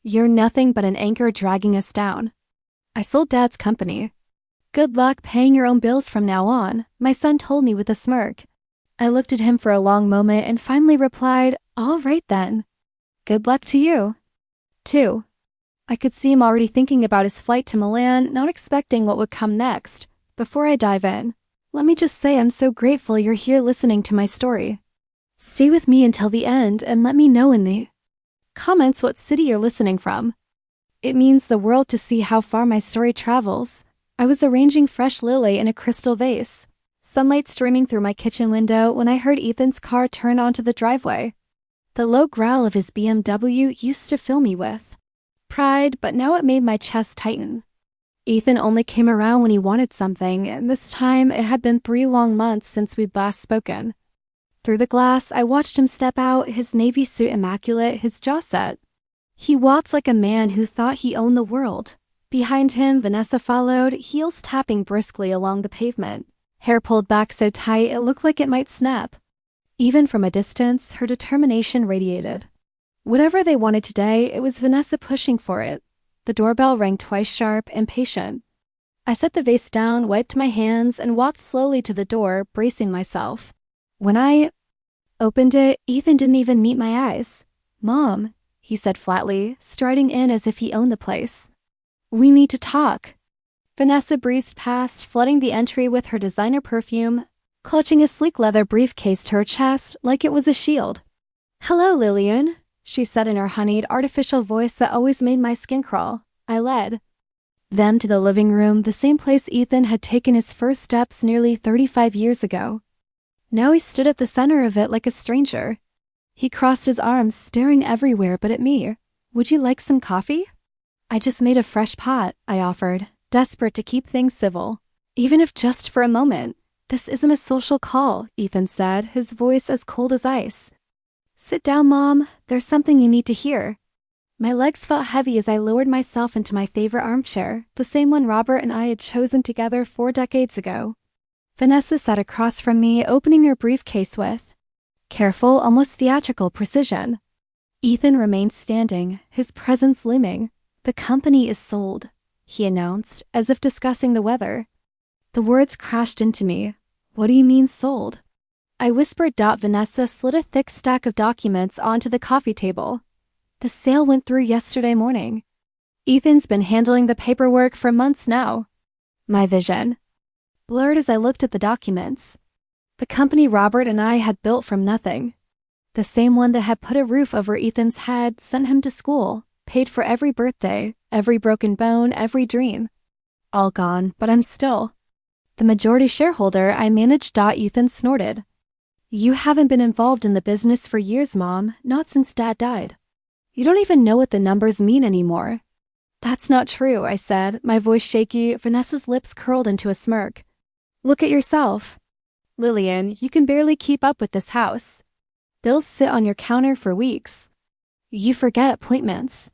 You're nothing but an anchor dragging us down. I sold Dad's company. Good luck paying your own bills from now on, my son told me with a smirk. I looked at him for a long moment and finally replied, all right then. Good luck to you. 2. I could see him already thinking about his flight to Milan, not expecting what would come next. Before I dive in, let me just say I'm so grateful you're here listening to my story. Stay with me until the end and let me know in the comments what city you're listening from. It means the world to see how far my story travels. I was arranging fresh lily in a crystal vase, sunlight streaming through my kitchen window when I heard Ethan's car turn onto the driveway. The low growl of his BMW used to fill me with pride, but now it made my chest tighten. Ethan only came around when he wanted something, and this time it had been 3 long months since we'd last spoken. Through the glass, I watched him step out, his navy suit immaculate, his jaw set. He walked like a man who thought he owned the world. Behind him, Vanessa followed, heels tapping briskly along the pavement, hair pulled back so tight it looked like it might snap. Even from a distance, her determination radiated. Whatever they wanted today, it was Vanessa pushing for it. The doorbell rang twice sharp, impatient. I set the vase down, wiped my hands, and walked slowly to the door, bracing myself. When I opened it, Ethan didn't even meet my eyes. Mom, he said flatly, striding in as if he owned the place. We need to talk. Vanessa breezed past, flooding the entry with her designer perfume, clutching a sleek leather briefcase to her chest like it was a shield. Hello, Lillian, she said in her honeyed, artificial voice that always made my skin crawl. I led them to the living room, the same place Ethan had taken his first steps nearly 35 years ago. Now he stood at the center of it like a stranger. He crossed his arms, staring everywhere but at me. Would you like some coffee? I just made a fresh pot, I offered, desperate to keep things civil. Even if just for a moment. This isn't a social call, Ethan said, his voice as cold as ice. Sit down, Mom. There's something you need to hear. My legs felt heavy as I lowered myself into my favorite armchair, the same one Robert and I had chosen together 4 decades ago. Vanessa sat across from me, opening her briefcase with careful, almost theatrical precision. Ethan remained standing, his presence looming. The company is sold, he announced, as if discussing the weather. The words crashed into me. What do you mean sold? I whispered. Vanessa slid a thick stack of documents onto the coffee table. The sale went through yesterday morning. Ethan's been handling the paperwork for months now. My vision blurred as I looked at the documents. The company Robert and I had built from nothing. The same one that had put a roof over Ethan's head, sent him to school, paid for every birthday, every broken bone, every dream. All gone, but I'm still the majority shareholder. I managed. Ethan snorted. You haven't been involved in the business for years, Mom, not since Dad died. You don't even know what the numbers mean anymore. That's not true, I said, my voice shaky. Vanessa's lips curled into a smirk. Look at yourself. Lillian, you can barely keep up with this house. Bills sit on your counter for weeks. You forget appointments.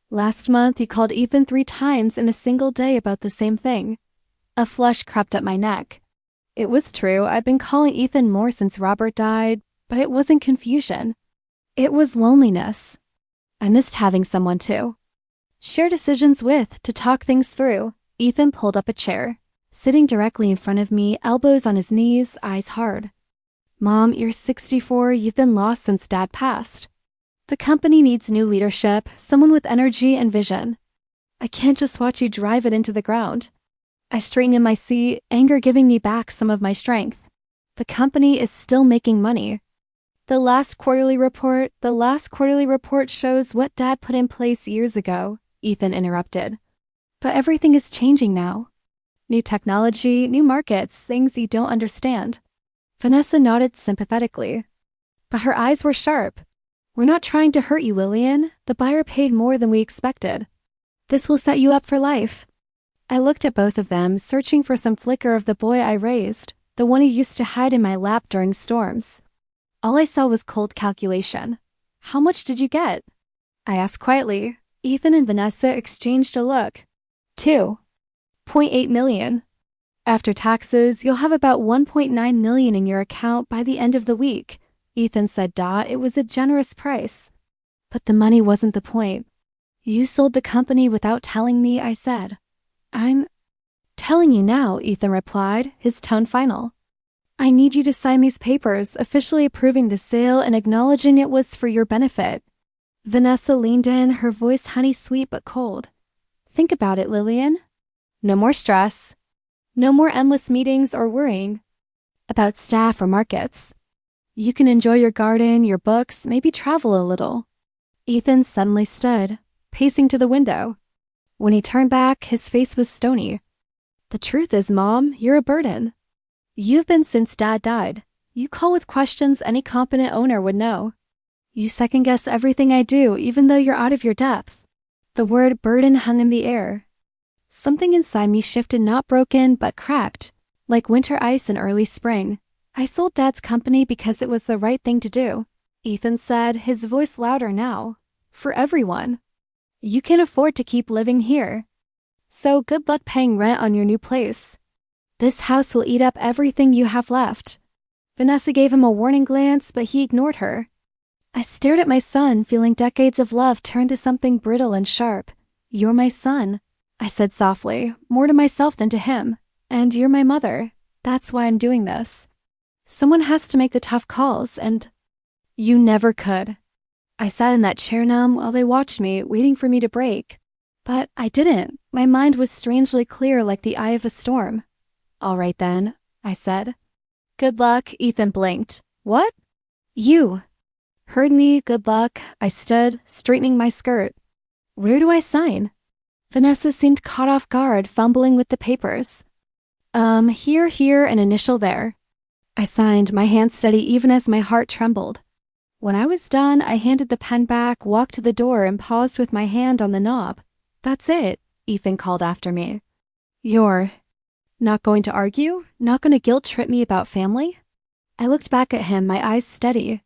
Last month, you called Ethan 3 times in a single day about the same thing. A flush crept up my neck. It was true, I'd been calling Ethan more since Robert died, but it wasn't confusion. It was loneliness. I missed having someone to share decisions with, to talk things through. Ethan pulled up a chair, sitting directly in front of me, elbows on his knees, eyes hard. Mom, you're 64, you've been lost since Dad passed. The company needs new leadership, someone with energy and vision. I can't just watch you drive it into the ground. I straightened in my seat, anger giving me back some of my strength. The company is still making money. The last quarterly report shows what Dad put in place years ago, Ethan interrupted. But everything is changing now. New technology, new markets, things you don't understand. Vanessa nodded sympathetically. But her eyes were sharp. We're not trying to hurt you, Lillian. The buyer paid more than we expected. This will set you up for life. I looked at both of them, searching for some flicker of the boy I raised, the one who used to hide in my lap during storms. All I saw was cold calculation. How much did you get? I asked quietly. Ethan and Vanessa exchanged a look. 2.8 million. After taxes, you'll have about 1.9 million in your account by the end of the week, Ethan said. It was a generous price. But the money wasn't the point. You sold the company without telling me, I said. I'm telling you now, Ethan replied, his tone final. I need you to sign these papers, officially approving the sale and acknowledging it was for your benefit. Vanessa leaned in, her voice honey-sweet but cold. Think about it, Lillian. No more stress. No more endless meetings or worrying about staff or markets. You can enjoy your garden, your books, maybe travel a little. Ethan suddenly stood, pacing to the window. When he turned back, his face was stony. The truth is, Mom, you're a burden. You've been since Dad died. You call with questions any competent owner would know. You second-guess everything I do, even though you're out of your depth. The word burden hung in the air. Something inside me shifted, not broken, but cracked, like winter ice in early spring. I sold Dad's company because it was the right thing to do, Ethan said, his voice louder now. For everyone. You can't afford to keep living here. So good luck paying rent on your new place. This house will eat up everything you have left. Vanessa gave him a warning glance, but he ignored her. I stared at my son, feeling decades of love turn to something brittle and sharp. You're my son, I said softly, more to myself than to him. And you're my mother. That's why I'm doing this. Someone has to make the tough calls, and you never could. I sat in that chair numb while they watched me, waiting for me to break. But I didn't. My mind was strangely clear, like the eye of a storm. All right then, I said. Good luck, Ethan blinked. What? You. Heard me, good luck. I stood, straightening my skirt. Where do I sign? Vanessa seemed caught off guard, fumbling with the papers. Here, and initial there. I signed, my hand steady even as my heart trembled. When I was done, I handed the pen back, walked to the door, and paused with my hand on the knob. That's it, Ethan called after me. You're not going to argue? Not going to guilt-trip me about family? I looked back at him, my eyes steady.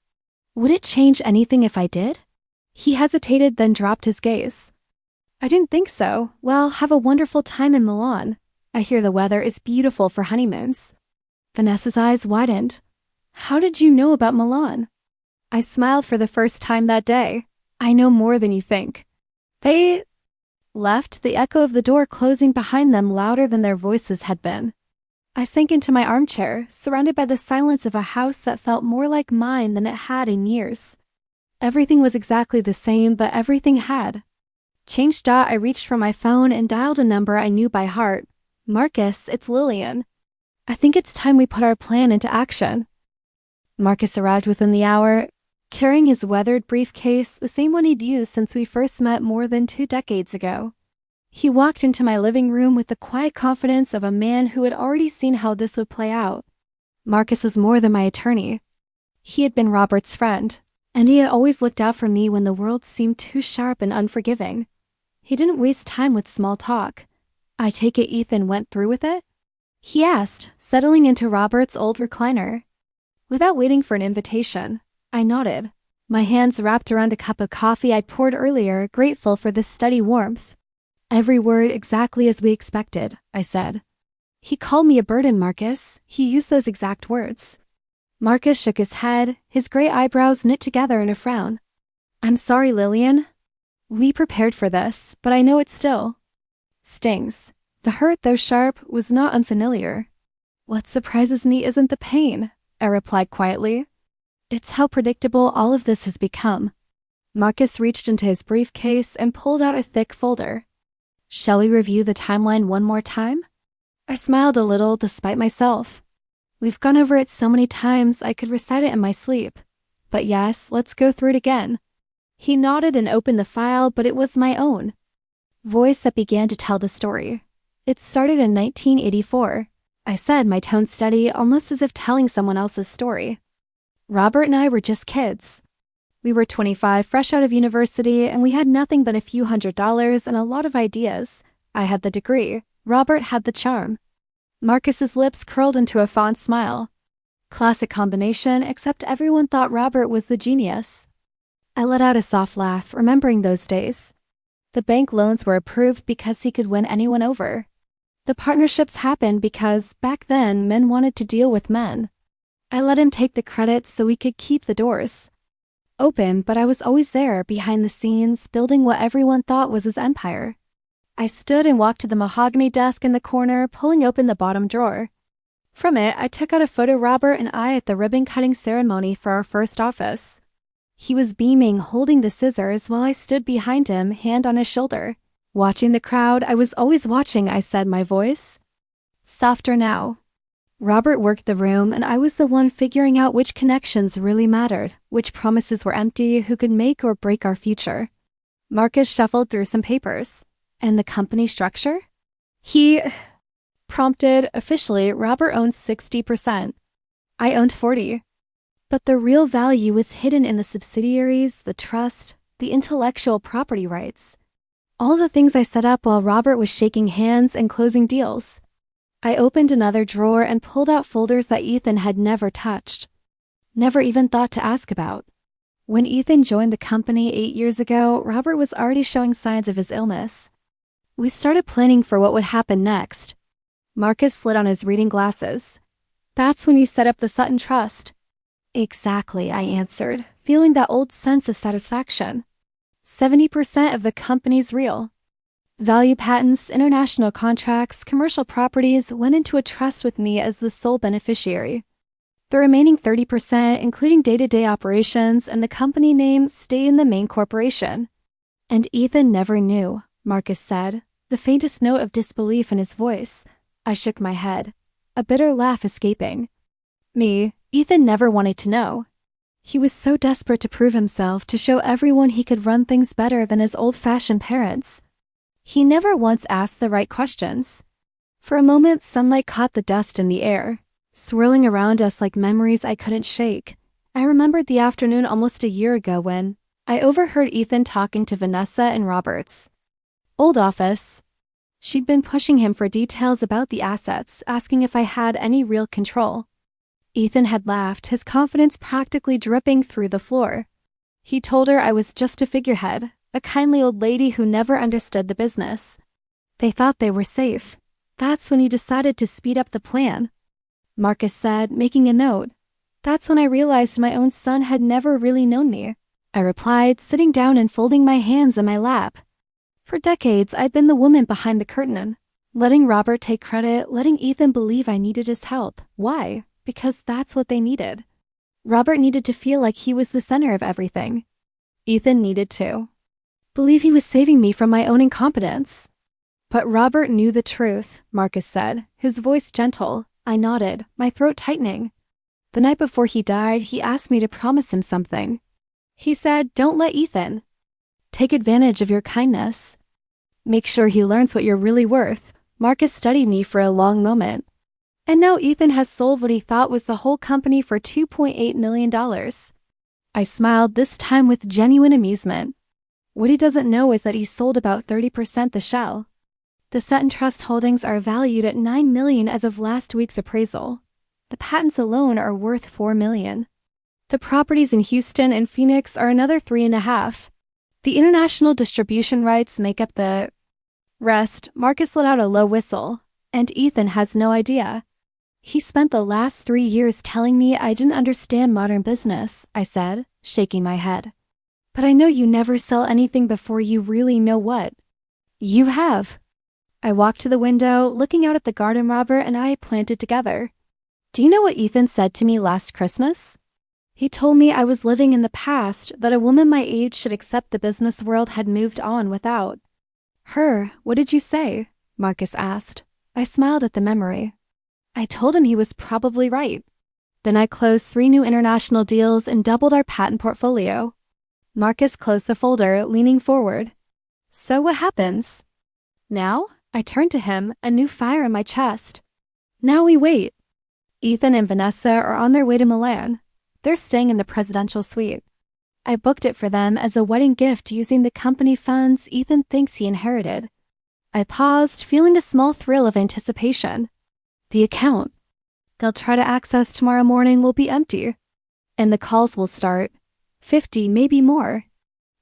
Would it change anything if I did? He hesitated, then dropped his gaze. I didn't think so. Well, have a wonderful time in Milan. I hear the weather is beautiful for honeymoons. Vanessa's eyes widened. How did you know about Milan? I smiled for the first time that day. I know more than you think. They left, the echo of the door closing behind them louder than their voices had been. I sank into my armchair, surrounded by the silence of a house that felt more like mine than it had in years. Everything was exactly the same, but everything had changed. I reached for my phone and dialed a number I knew by heart. Marcus, it's Lillian. I think it's time we put our plan into action. Marcus arrived within the hour, carrying his weathered briefcase, the same one he'd used since we first met more than 2 decades ago. He walked into my living room with the quiet confidence of a man who had already seen how this would play out. Marcus was more than my attorney. He had been Robert's friend, and he had always looked out for me when the world seemed too sharp and unforgiving. He didn't waste time with small talk. I take it Ethan went through with it? He asked, settling into Robert's old recliner. Without waiting for an invitation, I nodded, my hands wrapped around a cup of coffee I poured earlier, grateful for the steady warmth. Every word exactly as we expected, I said. He called me a burden, Marcus. He used those exact words. Marcus shook his head, his gray eyebrows knit together in a frown. I'm sorry, Lillian. We prepared for this, but I know it still stings. The hurt, though sharp, was not unfamiliar. What surprises me isn't the pain, I replied quietly. It's how predictable all of this has become. Marcus reached into his briefcase and pulled out a thick folder. Shall we review the timeline one more time? I smiled a little despite myself. We've gone over it so many times I could recite it in my sleep. But yes, let's go through it again. He nodded and opened the file, but it was my own voice that began to tell the story. It started in 1984. I said, my tone steady, almost as if telling someone else's story. Robert and I were just kids. We were 25, fresh out of university, and we had nothing but a few $100s and a lot of ideas. I had the degree. Robert had the charm. Marcus's lips curled into a fond smile. Classic combination, except everyone thought Robert was the genius. I let out a soft laugh, remembering those days. The bank loans were approved because he could win anyone over. The partnerships happened because, back then, men wanted to deal with men. I let him take the credit so we could keep the doors. open, but I was always there, behind the scenes, building what everyone thought was his empire. I stood and walked to the mahogany desk in the corner, pulling open the bottom drawer. From it, I took out a photo of Robert and I at the ribbon-cutting ceremony for our first office. He was beaming, holding the scissors, while I stood behind him, hand on his shoulder. Watching the crowd, I was always watching, I said, my voice softer now. Robert worked the room, and I was the one figuring out which connections really mattered, which promises were empty, who could make or break our future. Marcus shuffled through some papers. And the company structure? He prompted. Officially, Robert owned 60%. I owned 40%. But the real value was hidden in the subsidiaries, the trust, the intellectual property rights. All the things I set up while Robert was shaking hands and closing deals. I opened another drawer and pulled out folders that Ethan had never touched. Never even thought to ask about. When Ethan joined the company 8 years ago, Robert was already showing signs of his illness. We started planning for what would happen next. Marcus slid on his reading glasses. That's when you set up the Sutton Trust. Exactly, I answered, feeling that old sense of satisfaction. 70% of the company's real. Value patents, international contracts, commercial properties went into a trust with me as the sole beneficiary. The remaining 30%, including day-to-day operations and the company name, stayed in the main corporation. And Ethan never knew, Marcus said, the faintest note of disbelief in his voice. I shook my head, a bitter laugh escaping. Ethan never wanted to know. He was so desperate to prove himself, to show everyone he could run things better than his old-fashioned parents. He never once asked the right questions. For a moment, sunlight caught the dust in the air, swirling around us like memories I couldn't shake. I remembered the afternoon almost a year ago when I overheard Ethan talking to Vanessa in Robert's old office. She'd been pushing him for details about the assets, asking if I had any real control. Ethan had laughed, his confidence practically dripping through the floor. He told her I was just a figurehead, a kindly old lady who never understood the business. They thought they were safe. That's when he decided to speed up the plan. Marcus said, making a note. That's when I realized my own son had never really known me. I replied, sitting down and folding my hands in my lap. For decades, I'd been the woman behind the curtain, letting Robert take credit, letting Ethan believe I needed his help. Why? Because that's what they needed. Robert needed to feel like he was the center of everything. Ethan needed to believe he was saving me from my own incompetence. But Robert knew the truth, Marcus said, his voice gentle. I nodded, my throat tightening. The night before he died, he asked me to promise him something. He said, don't let Ethan take advantage of your kindness. Make sure he learns what you're really worth. Marcus studied me for a long moment. And now Ethan has sold what he thought was the whole company for $2.8 million. I smiled, this time with genuine amusement. What he doesn't know is that he sold about 30% the shell. The Sutton Trust holdings are valued at $9 million as of last week's appraisal. The patents alone are worth $4 million. The properties in Houston and Phoenix are another $3.5 million. The international distribution rights make up the rest. Marcus let out a low whistle, and Ethan has no idea. He spent the last 3 years telling me I didn't understand modern business, I said, shaking my head. But I know you never sell anything before you really know what you have. I walked to the window, looking out at the garden Robert and I planted together. Do you know what Ethan said to me last Christmas? He told me I was living in the past, that a woman my age should accept the business world had moved on without her. What did you say? Marcus asked. I smiled at the memory. I told him he was probably right. Then I closed 3 new international deals and doubled our patent portfolio. Marcus closed the folder, leaning forward. So what happens? Now? I turned to him, a new fire in my chest. Now we wait. Ethan and Vanessa are on their way to Milan. They're staying in the presidential suite. I booked it for them as a wedding gift using the company funds Ethan thinks he inherited. I paused, feeling a small thrill of anticipation. The account they'll try to access tomorrow morning will be empty. And the calls will start. 50, maybe more.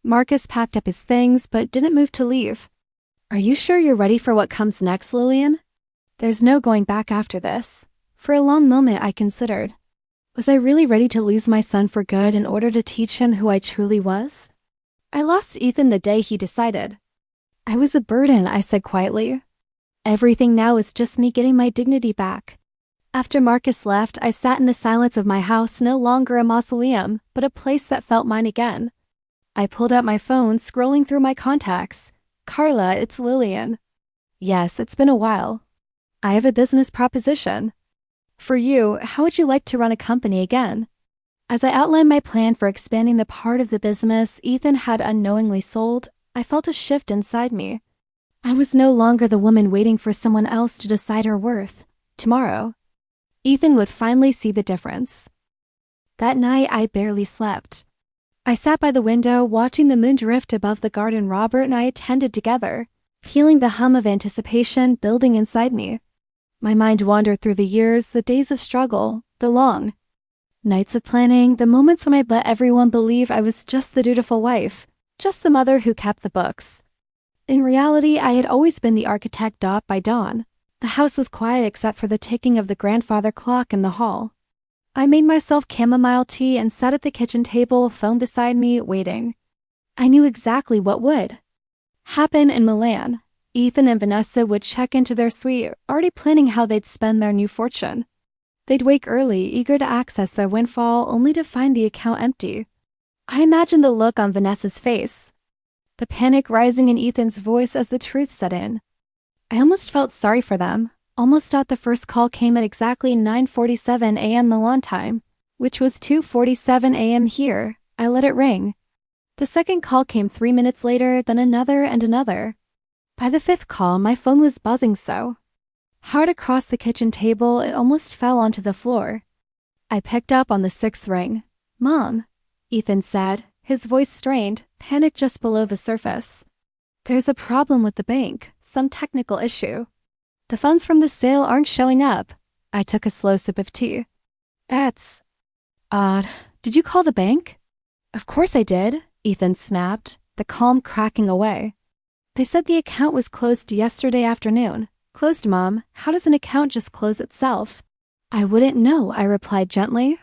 Marcus packed up his things but didn't move to leave. Are you sure you're ready for what comes next, Lillian? There's no going back after this. For a long moment I considered. Was I really ready to lose my son for good in order to teach him who I truly was? I lost Ethan the day he decided. I was a burden, I said quietly. Everything now is just me getting my dignity back. After Marcus left, I sat in the silence of my house, no longer a mausoleum, but a place that felt mine again. I pulled out my phone, scrolling through my contacts. Carla, it's Lillian. Yes, it's been a while. I have a business proposition. For you, how would you like to run a company again? As I outlined my plan for expanding the part of the business Ethan had unknowingly sold, I felt a shift inside me. I was no longer the woman waiting for someone else to decide her worth. Tomorrow, Ethan would finally see the difference. That night, I barely slept. I sat by the window, watching the moon drift above the garden Robert and I attended together, feeling the hum of anticipation building inside me. My mind wandered through the years, the days of struggle, the long nights of planning, the moments when I let everyone believe I was just the dutiful wife, just the mother who kept the books. In reality, I had always been the architect by dawn. The house was quiet except for the ticking of the grandfather clock in the hall. I made myself chamomile tea and sat at the kitchen table, phone beside me, waiting. I knew exactly what would happen in Milan. Ethan and Vanessa would check into their suite, already planning how they'd spend their new fortune. They'd wake early, eager to access their windfall, only to find the account empty. I imagined the look on Vanessa's face, the panic rising in Ethan's voice as the truth set in. I almost felt sorry for them, almost thought the first call came at exactly 9:47 a.m. Milan time, which was 2:47 a.m. here. I let it ring. The second call came 3 minutes later, then another and another. By the fifth call, my phone was buzzing so hard across the kitchen table it almost fell onto the floor. I picked up on the sixth ring. "Mom," Ethan said, his voice strained, panic just below the surface. "There's a problem with the bank, some technical issue. The funds from the sale aren't showing up." I took a slow sip of tea. "That's odd. Did you call the bank?" "Of course I did," Ethan snapped, the calm cracking away. "They said the account was closed yesterday afternoon." "Closed, Mom? How does an account just close itself?" "I wouldn't know," I replied gently.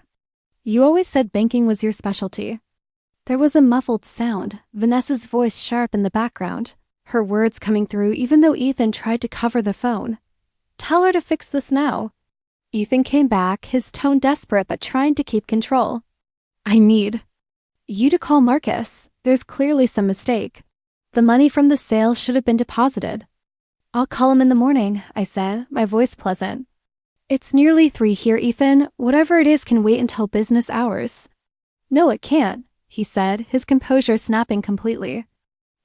"You always said banking was your specialty." There was a muffled sound, Vanessa's voice sharp in the background, her words coming through even though Ethan tried to cover the phone. "Tell her to fix this now." Ethan came back, his tone desperate but trying to keep control. "I need you to call Marcus. There's clearly some mistake. The money from the sale should have been deposited." "I'll call him in the morning," I said, my voice pleasant. "It's nearly 3 here, Ethan. Whatever it is can wait until business hours." "No, it can't," he said, his composure snapping completely.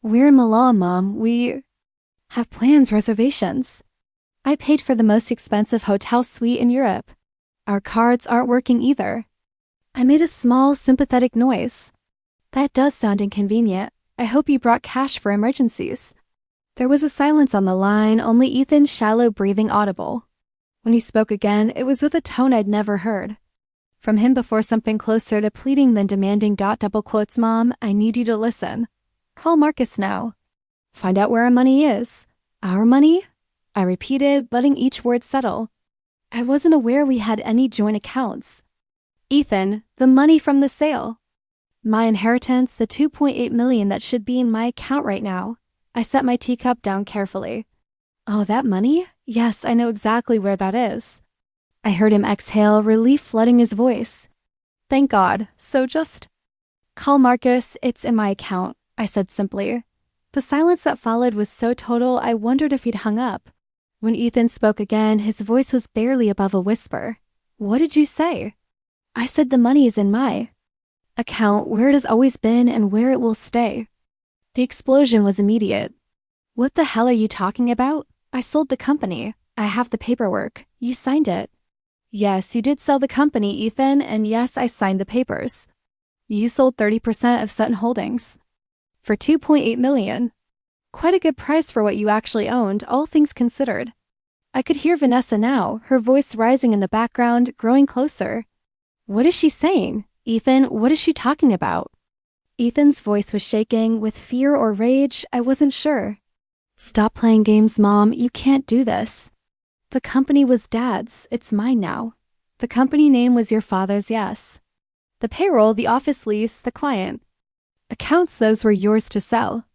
"We're in Milan, Mom. We have plans, reservations. I paid for the most expensive hotel suite in Europe. Our cards aren't working either." I made a small, sympathetic noise. "That does sound inconvenient. I hope you brought cash for emergencies." There was a silence on the line, only Ethan's shallow breathing audible. When he spoke again, it was with a tone I'd never heard from him before, something closer to pleading than demanding. Double quotes, "Mom, I need you to listen. Call Marcus now. Find out where our money is." "Our money?" I repeated, letting each word settle. I wasn't aware we had any joint accounts. "Ethan, the money from the sale. My inheritance, the $2.8 million that should be in my account right now." I set my teacup down carefully. "Oh, that money? Yes, I know exactly where that is." I heard him exhale, relief flooding his voice. "Thank God. So just call Marcus. It's in my account," I said simply. The silence that followed was so total I wondered if he'd hung up. When Ethan spoke again, his voice was barely above a whisper. "What did you say?" "I said the money is in my account, where it has always been and where it will stay." The explosion was immediate. "What the hell are you talking about? I sold the company. I have the paperwork. You signed it." "Yes, you did sell the company, Ethan, and yes, I signed the papers. You sold 30% of Sutton Holdings for $2.8 million. Quite a good price for what you actually owned, all things considered." I could hear Vanessa now, her voice rising in the background, growing closer. "What is she saying? Ethan, what is she talking about?" Ethan's voice was shaking, with fear or rage, I wasn't sure. "Stop playing games, Mom. You can't do this. The company was Dad's. It's mine now. The company name was your father's, yes. The payroll, the office lease, the client. Accounts, those were yours to sell.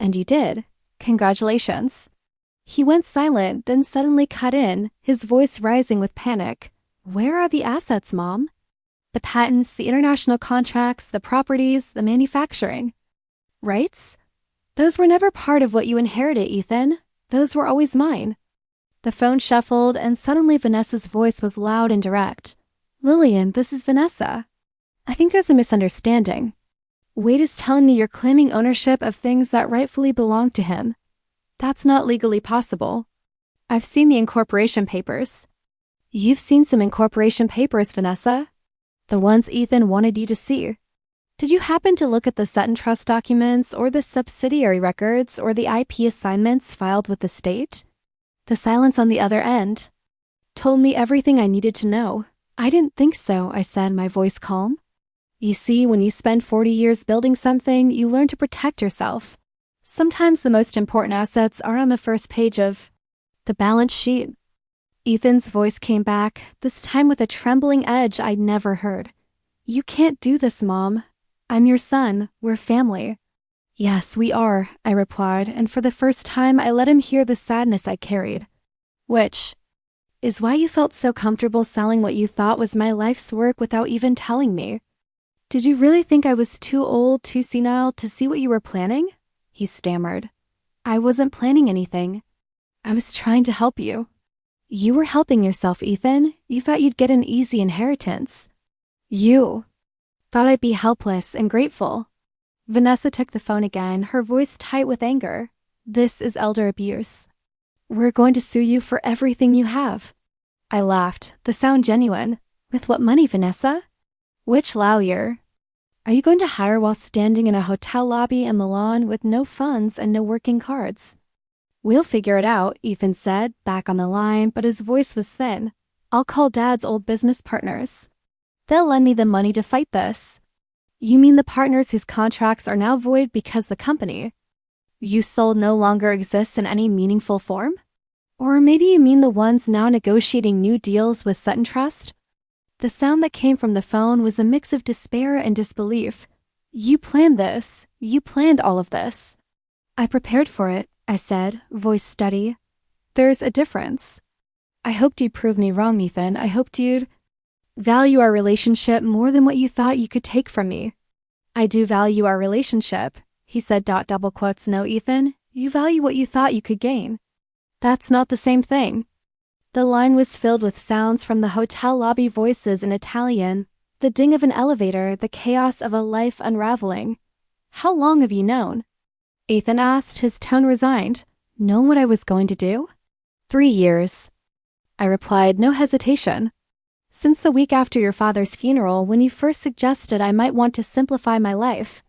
And you did. Congratulations. He went silent, then suddenly cut in, his voice rising with panic. Where are the assets, Mom? The patents, the international contracts, the properties, the manufacturing. Rights? Those were never part of what you inherited, Ethan. Those were always mine. The phone shuffled, and suddenly Vanessa's voice was loud and direct. Lillian, this is Vanessa. I think there's a misunderstanding. Wade is telling me you're claiming ownership of things that rightfully belong to him. That's not legally possible. I've seen the incorporation papers. You've seen some incorporation papers, Vanessa. The ones Ethan wanted you to see. Did you happen to look at the Sutton Trust documents or the subsidiary records or the IP assignments filed with the state? The silence on the other end told me everything I needed to know. I didn't think so, I said, my voice calm. You see, when you spend 40 years building something, you learn to protect yourself. Sometimes the most important assets are on the first page of the balance sheet. Ethan's voice came back, this time with a trembling edge I'd never heard. You can't do this, Mom. I'm your son. We're family. Yes, we are, I replied, and for the first time I let him hear the sadness I carried. Which is why you felt so comfortable selling what you thought was my life's work without even telling me. Did you really think I was too old, too senile to see what you were planning? He stammered. I wasn't planning anything. I was trying to help you. You were helping yourself, Ethan. You thought you'd get an easy inheritance. You thought I'd be helpless and grateful. Vanessa took the phone again, her voice tight with anger. This is elder abuse. We're going to sue you for everything you have. I laughed, the sound genuine. With what money, Vanessa? Which lawyer? Are you going to hire while standing in a hotel lobby in Milan with no funds and no working cards? We'll figure it out, Ethan said, back on the line, but his voice was thin. I'll call Dad's old business partners. They'll lend me the money to fight this. You mean the partners whose contracts are now void because the company you sold no longer exists in any meaningful form? Or maybe you mean the ones now negotiating new deals with Sutton Trust? The sound that came from the phone was a mix of despair and disbelief. You planned this. You planned all of this. I prepared for it, I said, voice steady. There's a difference. I hoped you'd prove me wrong, Ethan. I hoped you'd value our relationship more than what you thought you could take from me. I do value our relationship, he said. Double quotes. No, Ethan, you value what you thought you could gain. That's not the same thing. The line was filled with sounds from the hotel lobby, voices in Italian, the ding of an elevator, the chaos of a life unraveling. How long have you known? Ethan asked, his tone resigned. Known what I was going to do? 3 years. I replied, no hesitation. Since the week after your father's funeral, when you first suggested I might want to simplify my life.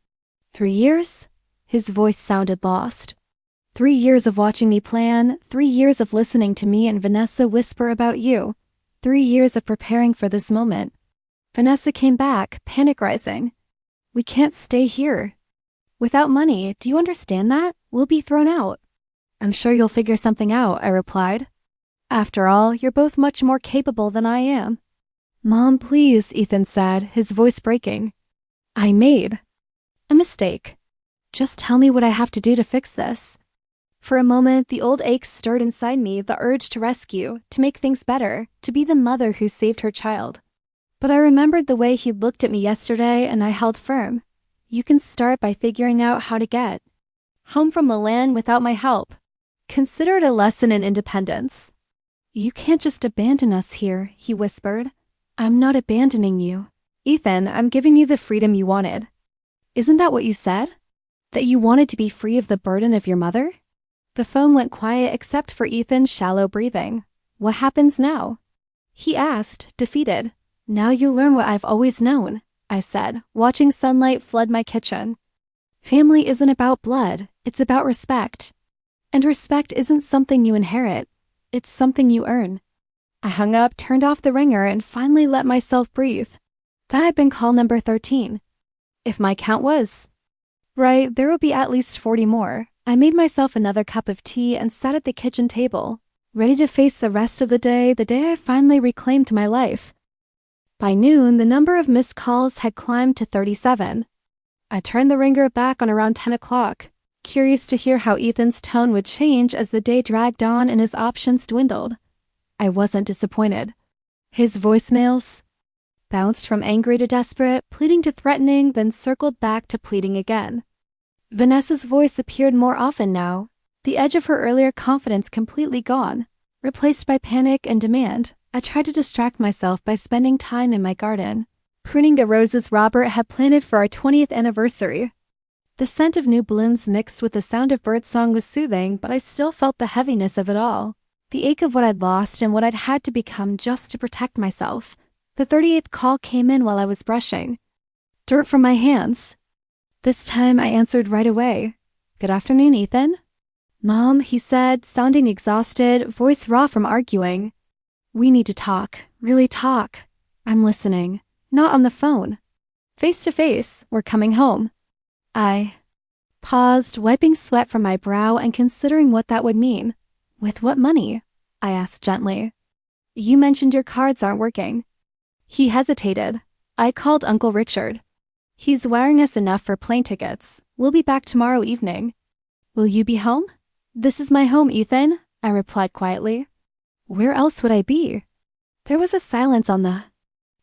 3 years? His voice sounded lost. 3 years of watching me plan, 3 years of listening to me and Vanessa whisper about you, 3 years of preparing for this moment. Vanessa came back, panic rising. We can't stay here. Without money, do you understand that? We'll be thrown out. I'm sure you'll figure something out, I replied. After all, you're both much more capable than I am. Mom, please, Ethan said, his voice breaking. I made a mistake. Just tell me what I have to do to fix this. For a moment, the old ache stirred inside me, the urge to rescue, to make things better, to be the mother who saved her child. But I remembered the way he looked at me yesterday, and I held firm. You can start by figuring out how to get home from Milan without my help. Consider it a lesson in independence. You can't just abandon us here, he whispered. I'm not abandoning you. Ethan, I'm giving you the freedom you wanted. Isn't that what you said? That you wanted to be free of the burden of your mother? The phone went quiet except for Ethan's shallow breathing. What happens now? He asked, defeated. Now you learn what I've always known, I said, watching sunlight flood my kitchen. Family isn't about blood, it's about respect. And respect isn't something you inherit, it's something you earn. I hung up, turned off the ringer, and finally let myself breathe. That had been call number 13. If my count was right, there would be at least 40 more. I made myself another cup of tea and sat at the kitchen table, ready to face the rest of the day I finally reclaimed my life. By noon, the number of missed calls had climbed to 37. I turned the ringer back on around 10 o'clock, curious to hear how Ethan's tone would change as the day dragged on and his options dwindled. I wasn't disappointed. His voicemails bounced from angry to desperate, pleading to threatening, then circled back to pleading again. Vanessa's voice appeared more often now, the edge of her earlier confidence completely gone, replaced by panic and demand. I tried to distract myself by spending time in my garden, pruning the roses Robert had planted for our 20th anniversary. The scent of new blooms mixed with the sound of birdsong was soothing, but I still felt the heaviness of it all, the ache of what I'd lost and what I'd had to become just to protect myself. The 38th call came in while I was brushing. Dirt from my hands. This time I answered right away. "Good afternoon, Ethan." "Mom," he said, sounding exhausted, voice raw from arguing. "We need to talk, really talk. I'm listening. Not on the phone. Face to face, we're coming home." I paused, wiping sweat from my brow and considering what that would mean. "With what money?" I asked gently. "You mentioned your cards aren't working." He hesitated. "I called Uncle Richard. He's wiring us enough for plane tickets. We'll be back tomorrow evening." "Will you be home?" "This is my home, Ethan," I replied quietly. Where else would I be? There was a silence on the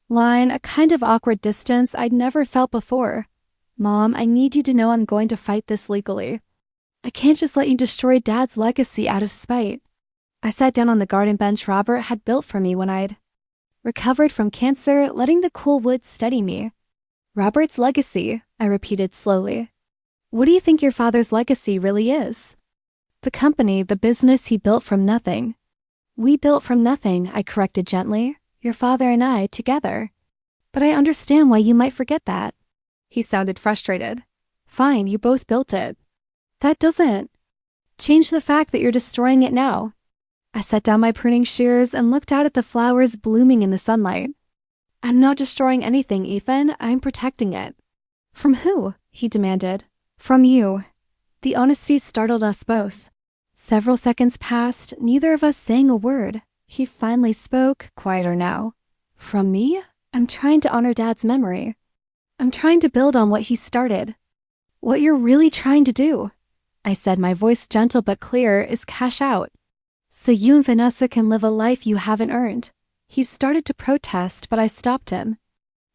line, a kind of awkward distance I'd never felt before. "Mom, I need you to know I'm going to fight this legally. I can't just let you destroy Dad's legacy out of spite." I sat down on the garden bench Robert had built for me when I'd recovered from cancer, letting the cool wood steady me. "Robert's legacy," I repeated slowly. "What do you think your father's legacy really is?" "The company, the business he built from nothing." "We built from nothing," I corrected gently. "Your father and I, together." "But I understand why you might forget that." He sounded frustrated. "Fine, you both built it. That doesn't change the fact that you're destroying it now." I set down my pruning shears and looked out at the flowers blooming in the sunlight. "I'm not destroying anything, Ethan. I'm protecting it." "From who?" he demanded. "From you." The honesty startled us both. Several seconds passed, neither of us saying a word. He finally spoke, quieter now. "From me? I'm trying to honor Dad's memory. I'm trying to build on what he started." "What you're really trying to do," I said, my voice gentle but clear, "is cash out. So you and Vanessa can live a life you haven't earned." He started to protest, but I stopped him.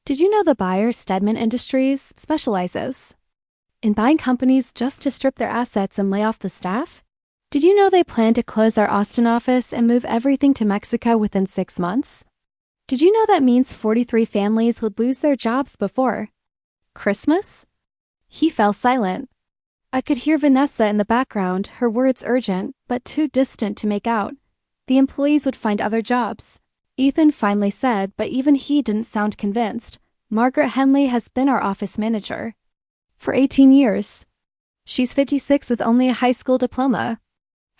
"Did you know the buyer, Stedman Industries, specializes in buying companies just to strip their assets and lay off the staff? Did you know they plan to close our Austin office and move everything to Mexico within 6 months? Did you know that means 43 families would lose their jobs before Christmas?" He fell silent. I could hear Vanessa in the background, her words urgent, but too distant to make out. The employees would find other jobs. Ethan finally said, but even he didn't sound convinced. "Margaret Henley has been our office manager for 18 years. She's 56 with only a high school diploma.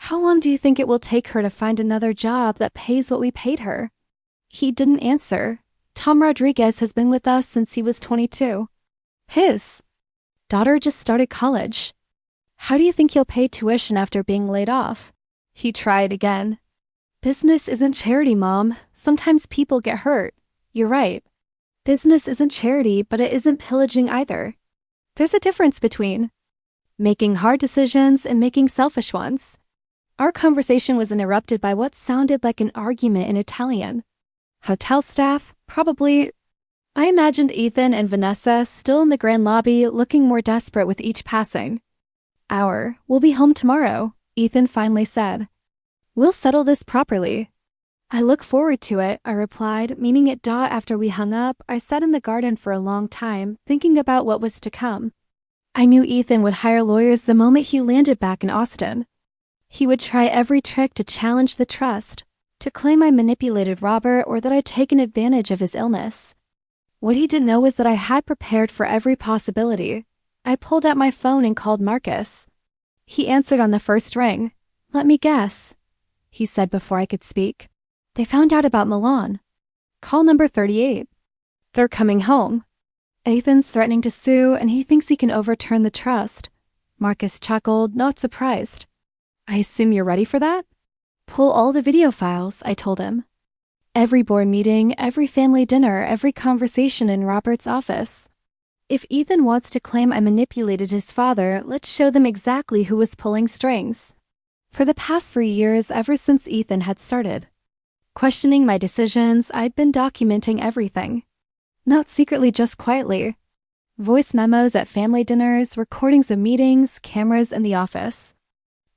How long do you think it will take her to find another job that pays what we paid her?" He didn't answer. "Tom Rodriguez has been with us since he was 22. His daughter just started college. How do you think he'll pay tuition after being laid off?" He tried again. "Business isn't charity, Mom. Sometimes people get hurt." "You're right. Business isn't charity, but it isn't pillaging either. There's a difference between making hard decisions and making selfish ones." Our conversation was interrupted by what sounded like an argument in Italian. Hotel staff, probably. I imagined Ethan and Vanessa still in the grand lobby, looking more desperate with each passing hour. "We'll be home tomorrow," Ethan finally said. "We'll settle this properly." "I look forward to it," I replied, meaning at dawn. After we hung up, I sat in the garden for a long time, thinking about what was to come. I knew Ethan would hire lawyers the moment he landed back in Austin. He would try every trick to challenge the trust, to claim I manipulated Robert or that I'd taken advantage of his illness. What he didn't know was that I had prepared for every possibility. I pulled out my phone and called Marcus. He answered on the first ring. "Let me guess," he said before I could speak. "They found out about Milan. Call number 38. They're coming home. Ethan's threatening to sue, and he thinks he can overturn the trust." Marcus chuckled, not surprised. "I assume you're ready for that?" "Pull all the video files," I told him. Every board meeting, every family dinner, every conversation in Robert's office. If Ethan wants to claim I manipulated his father, let's show them exactly who was pulling strings. For the past 3 years, ever since Ethan had started questioning my decisions, I'd been documenting everything. Not secretly, just quietly. Voice memos at family dinners, recordings of meetings, cameras in the office.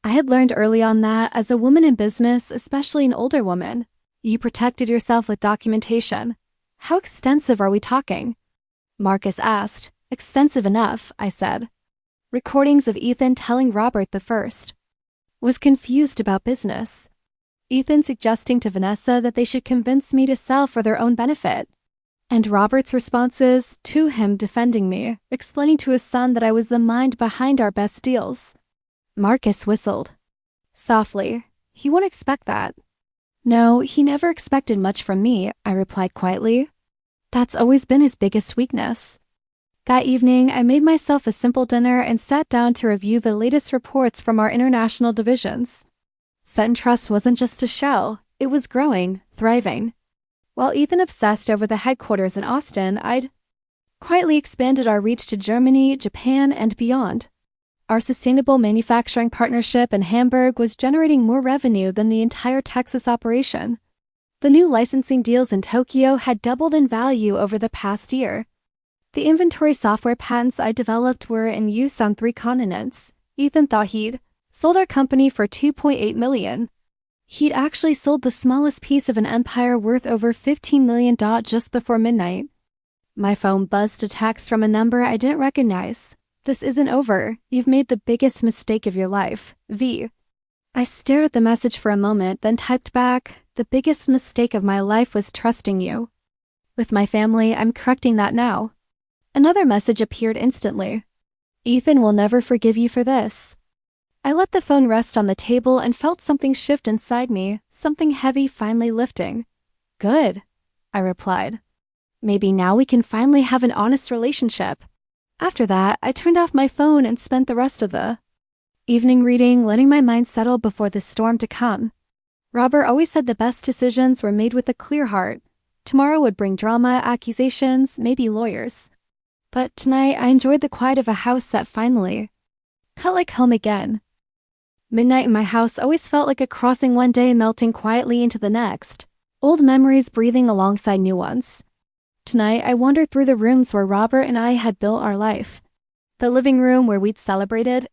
I had learned early on that, as a woman in business, especially an older woman, you protected yourself with documentation. How extensive are we talking? Marcus asked. Extensive enough, I said. Recordings of Ethan telling Robert the first. Was confused about business. Ethan suggesting to Vanessa that they should convince me to sell for their own benefit. And Robert's responses to him defending me, explaining to his son that I was the mind behind our best deals. Marcus whistled. Softly. He won't expect that. No, he never expected much from me, I replied quietly. That's always been his biggest weakness. That evening, I made myself a simple dinner and sat down to review the latest reports from our international divisions. Sutton Trust wasn't just a shell, it was growing, thriving. While Ethan obsessed over the headquarters in Austin, I'd quietly expanded our reach to Germany, Japan, and beyond. Our sustainable manufacturing partnership in Hamburg was generating more revenue than the entire Texas operation. The new licensing deals in Tokyo had doubled in value over the past year. The inventory software patents I developed were in use on 3 continents. Ethan thought he'd sold our company for $2.8 million. He'd actually sold the smallest piece of an empire worth over $15 million just before midnight. My phone buzzed a text from a number I didn't recognize. This isn't over. You've made the biggest mistake of your life. V. I stared at the message for a moment, then typed back, the biggest mistake of my life was trusting you. With my family, I'm correcting that now. Another message appeared instantly. Ethan will never forgive you for this. I let the phone rest on the table and felt something shift inside me, something heavy finally lifting. Good, I replied. Maybe now we can finally have an honest relationship. After that, I turned off my phone and spent the rest of the evening reading, letting my mind settle before the storm to come. Robert always said the best decisions were made with a clear heart. Tomorrow would bring drama, accusations, maybe lawyers. But tonight, I enjoyed the quiet of a house that finally felt like home again. Midnight in my house always felt like a crossing one day melting quietly into the next, old memories breathing alongside new ones. Tonight, I wandered through the rooms where Robert and I had built our life. The living room where we'd celebrated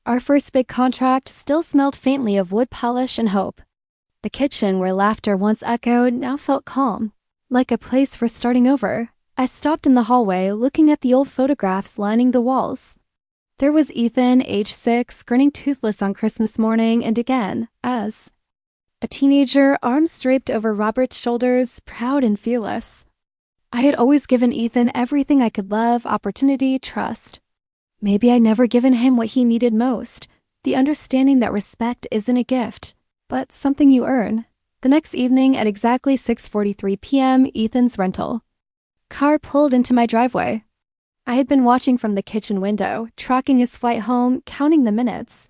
our first big contract still smelled faintly of wood polish and hope. The kitchen where laughter once echoed now felt calm, like a place for starting over. I stopped in the hallway, looking at the old photographs lining the walls. There was Ethan, age 6, grinning toothless on Christmas morning, and again, as a teenager, arms draped over Robert's shoulders, proud and fearless. I had always given Ethan everything I could love, opportunity, trust. Maybe I'd never given him what he needed most, the understanding that respect isn't a gift, but something you earn. The next evening at exactly 6:43 p.m., Ethan's rental car pulled into my driveway. I had been watching from the kitchen window, tracking his flight home, counting the minutes.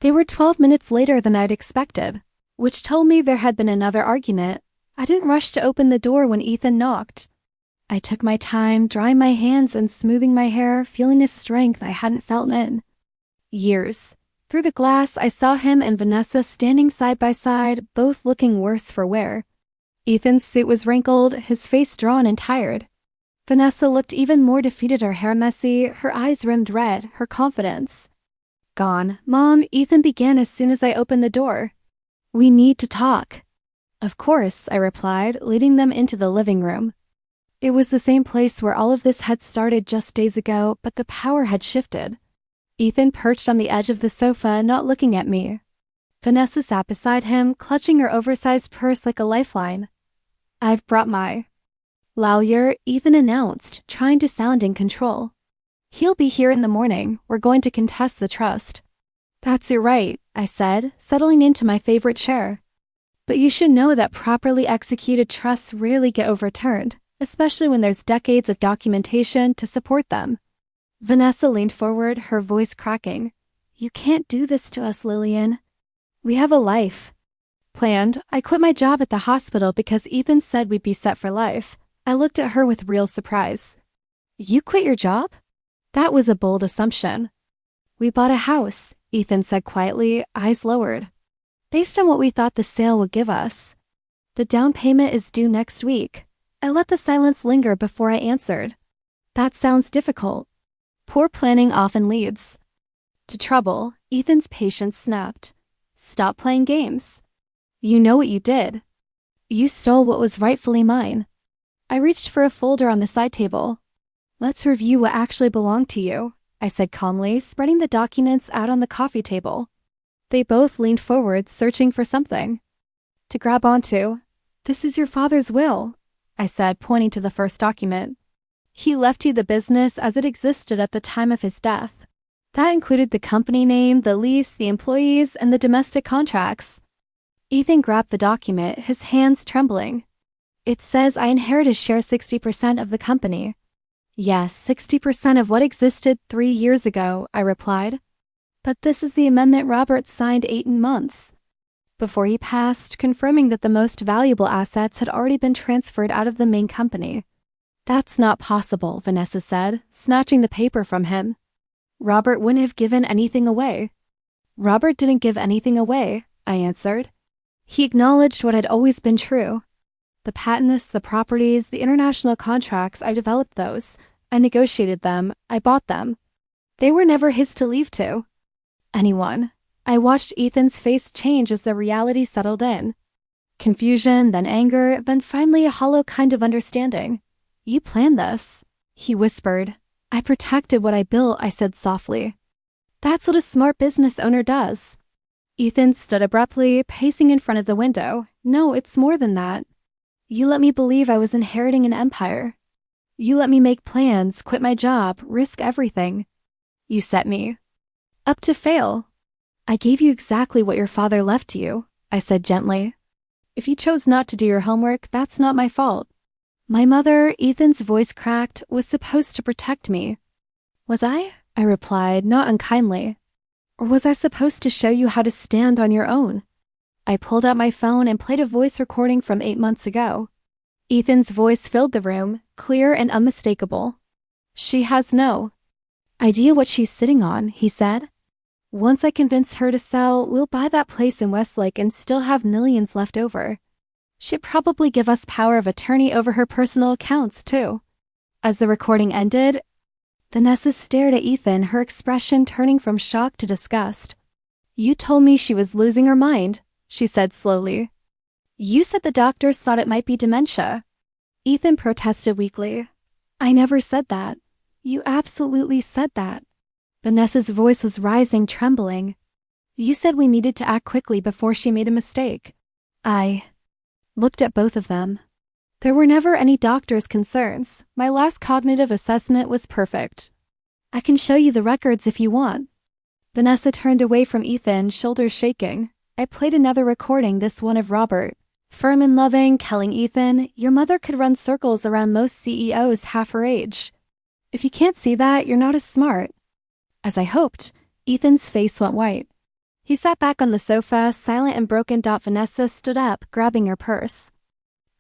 They were 12 minutes later than I'd expected, which told me there had been another argument. I didn't rush to open the door when Ethan knocked. I took my time, drying my hands and smoothing my hair, feeling a strength I hadn't felt in years. Through the glass, I saw him and Vanessa standing side by side, both looking worse for wear. Ethan's suit was wrinkled, his face drawn and tired. Vanessa looked even more defeated, her hair messy, her eyes rimmed red, her confidence gone. Mom, Ethan began as soon as I opened the door. We need to talk. Of course, I replied, leading them into the living room. It was the same place where all of this had started just days ago, but the power had shifted. Ethan perched on the edge of the sofa, not looking at me. Vanessa sat beside him, clutching her oversized purse like a lifeline. I've brought my lawyer, Ethan announced, trying to sound in control. He'll be here in the morning. We're going to contest the trust. That's your right, I said, settling into my favorite chair. But you should know that properly executed trusts rarely get overturned, especially when there's decades of documentation to support them. Vanessa leaned forward, her voice cracking. You can't do this to us, Lillian. We have a life. planned, I quit my job at the hospital because Ethan said we'd be set for life. I looked at her with real surprise. You quit your job? That was a bold assumption. We bought a house, Ethan said quietly, eyes lowered. Based on what we thought the sale would give us. The down payment is due next week. I let the silence linger before I answered. That sounds difficult. Poor planning often leads to trouble. Ethan's patience snapped. Stop playing games. You know what you did. You stole what was rightfully mine. I reached for a folder on the side table. Let's review what actually belonged to you, I said calmly, spreading the documents out on the coffee table. They both leaned forward, searching for something to grab onto. This is your father's will, I said, pointing to the first document. He left you the business as it existed at the time of his death. That included the company name, the lease, the employees, and the domestic contracts. Ethan grabbed the document, his hands trembling. It says I inherit a share 60% of the company. Yes, 60% of what existed 3 years ago, I replied. But this is the amendment Robert signed 8 months before he passed, confirming that the most valuable assets had already been transferred out of the main company. That's not possible, Vanessa said, snatching the paper from him. Robert wouldn't have given anything away. Robert didn't give anything away, I answered. He acknowledged what had always been true. The patents, the properties, the international contracts, I developed those. I negotiated them. I bought them. They were never his to leave to anyone. I watched Ethan's face change as the reality settled in. Confusion, then anger, then finally a hollow kind of understanding. You planned this, he whispered. I protected what I built, I said softly. That's what a smart business owner does. Ethan stood abruptly, pacing in front of the window. No, it's more than that. You let me believe I was inheriting an empire. You let me make plans, quit my job, risk everything. You set me up to fail. I gave you exactly what your father left you, I said gently. If you chose not to do your homework, that's not my fault. My mother, Ethan's voice cracked, was supposed to protect me. Was I? I replied, not unkindly. Or was I supposed to show you how to stand on your own? I pulled out my phone and played a voice recording from 8 months ago. Ethan's voice filled the room, clear and unmistakable. She has no idea what she's sitting on, he said. Once I convince her to sell, we'll buy that place in Westlake and still have millions left over. She'd probably give us power of attorney over her personal accounts, too. As the recording ended, Vanessa stared at Ethan, her expression turning from shock to disgust. You told me she was losing her mind, she said slowly. You said the doctors thought it might be dementia. Ethan protested weakly. I never said that. You absolutely said that. Vanessa's voice was rising, trembling. You said we needed to act quickly before she made a mistake. I looked at both of them. There were never any doctor's concerns. My last cognitive assessment was perfect. I can show you the records if you want. Vanessa turned away from Ethan, shoulders shaking. I played another recording, this one of Robert. Firm and loving, telling Ethan, your mother could run circles around most CEOs half her age. If you can't see that, you're not as smart. As I hoped, Ethan's face went white. He sat back on the sofa, silent and broken. Vanessa stood up, grabbing her purse.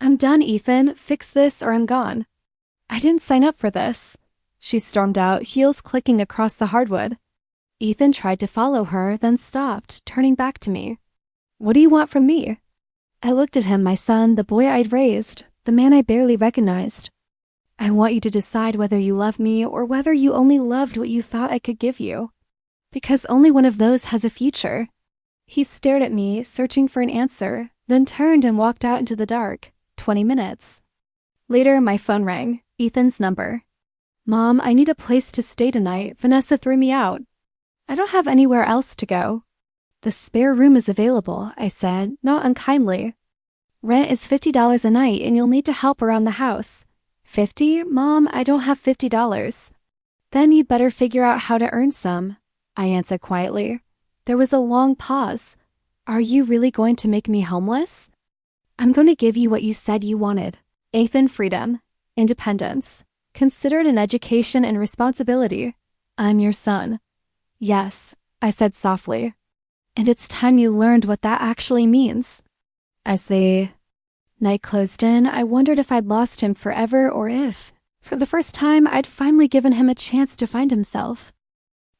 I'm done, Ethan. Fix this or I'm gone. I didn't sign up for this. She stormed out, heels clicking across the hardwood. Ethan tried to follow her, then stopped, turning back to me. What do you want from me? I looked at him, my son, the boy I'd raised, the man I barely recognized. I want you to decide whether you love me or whether you only loved what you thought I could give you. Because only one of those has a future. He stared at me, searching for an answer, then turned and walked out into the dark. 20 minutes. Later, my phone rang. Ethan's number. Mom, I need a place to stay tonight. Vanessa threw me out. I don't have anywhere else to go. The spare room is available, I said, not unkindly. Rent is $50 a night and you'll need to help around the house. 50? Mom, I don't have $50. Then you'd better figure out how to earn some, I answered quietly. There was a long pause. Are you really going to make me homeless? I'm going to give you what you said you wanted. Ethan, freedom, independence, considered an education and responsibility. I'm your son. Yes, I said softly. And it's time you learned what that actually means. As the night closed in, I wondered if I'd lost him forever or if, for the first time, I'd finally given him a chance to find himself.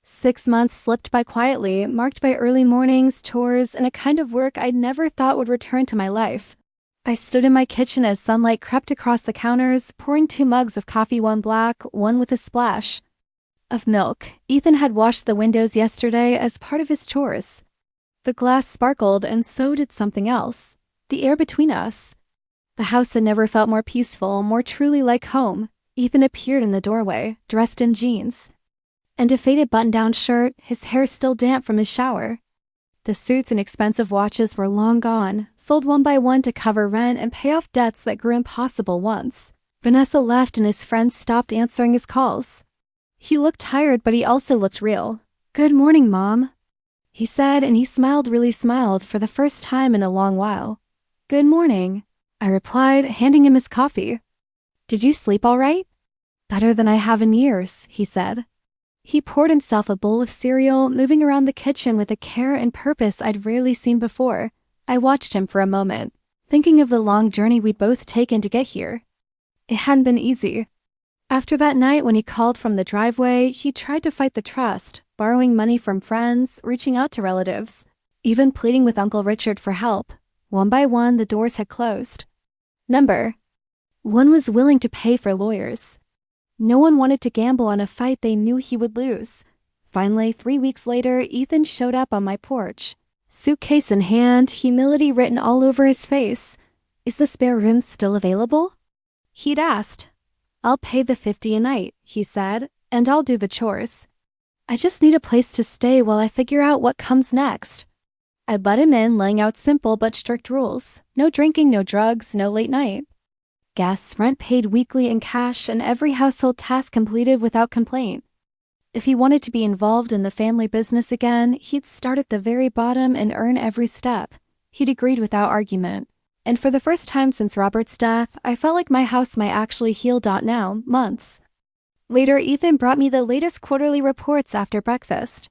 6 months slipped by quietly, marked by early mornings, chores, and a kind of work I'd never thought would return to my life. I stood in my kitchen as sunlight crept across the counters, pouring 2 mugs of coffee, one black, one with a splash of milk. Ethan had washed the windows yesterday as part of his chores. The glass sparkled, and so did something else. The air between us. The house had never felt more peaceful, more truly like home. Ethan appeared in the doorway, dressed in jeans and a faded button-down shirt, his hair still damp from his shower. The suits and expensive watches were long gone, sold one by one to cover rent and pay off debts that grew impossible once. Vanessa left and his friends stopped answering his calls. He looked tired, but he also looked real. "Good morning, Mom," he said, and he really smiled for the first time in a long while. "Good morning," I replied, handing him his coffee. "Did you sleep all right?" "Better than I have in years," he said. He poured himself a bowl of cereal, moving around the kitchen with a care and purpose I'd rarely seen before. I watched him for a moment, thinking of the long journey we'd both taken to get here. It hadn't been easy. After that night when he called from the driveway, he tried to fight the trust, borrowing money from friends, reaching out to relatives, even pleading with Uncle Richard for help. One by one, the doors had closed. Number 1 was willing to pay for lawyers. No one wanted to gamble on a fight they knew he would lose. Finally, 3 weeks later, Ethan showed up on my porch. Suitcase in hand, humility written all over his face. "Is the spare room still available?" He'd asked. "I'll pay the $50 a night," he said, "and I'll do the chores. I just need a place to stay while I figure out what comes next." I let him in, laying out simple but strict rules. No drinking, no drugs, no late night. Gas, rent paid weekly in cash, and every household task completed without complaint. If he wanted to be involved in the family business again, he'd start at the very bottom and earn every step. He'd agreed without argument. And for the first time since Robert's death, I felt like my house might actually heal. Now, months later, Ethan brought me the latest quarterly reports after breakfast.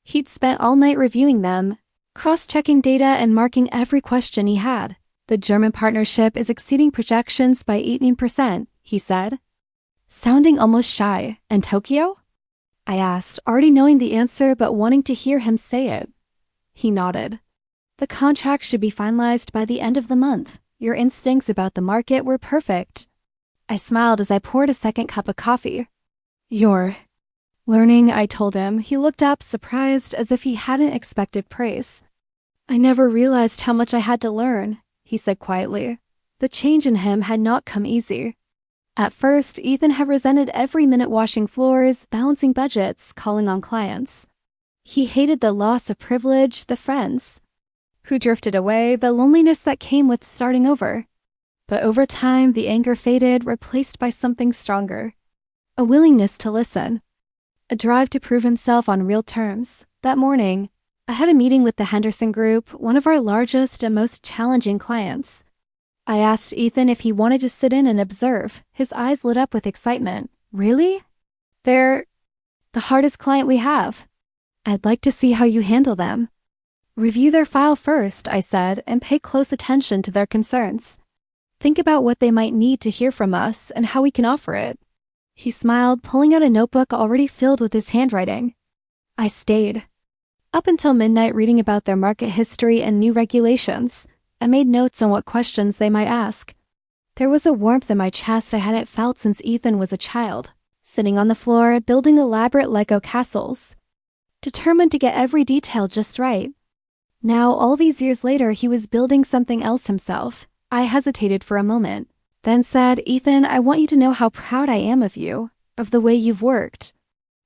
He'd spent all night reviewing them, cross-checking data and marking every question he had. "The German partnership is exceeding projections by 18%, he said, sounding almost shy. "And Tokyo?" I asked, already knowing the answer but wanting to hear him say it. He nodded. "The contract should be finalized by the end of the month. Your instincts about the market were perfect." I smiled as I poured a second cup of coffee. "You're learning," I told him. He looked up, surprised, as if he hadn't expected praise. "I never realized how much I had to learn," he said quietly. The change in him had not come easy. At first, Ethan had resented every minute washing floors, balancing budgets, calling on clients. He hated the loss of privilege, the friends who drifted away, the loneliness that came with starting over. But over time, the anger faded, replaced by something stronger. A willingness to listen. A drive to prove himself on real terms. That morning, I had a meeting with the Henderson Group, one of our largest and most challenging clients. I asked Ethan if he wanted to sit in and observe. His eyes lit up with excitement. "Really? They're the hardest client we have. I'd like to see how you handle them." "Review their file first," I said, "and pay close attention to their concerns. Think about what they might need to hear from us and how we can offer it." He smiled, pulling out a notebook already filled with his handwriting. I stayed up until midnight reading about their market history and new regulations. I made notes on what questions they might ask. There was a warmth in my chest I hadn't felt since Ethan was a child, sitting on the floor, building elaborate Lego castles, determined to get every detail just right. Now, all these years later, he was building something else himself. I hesitated for a moment, then said, "Ethan, I want you to know how proud I am of you, of the way you've worked,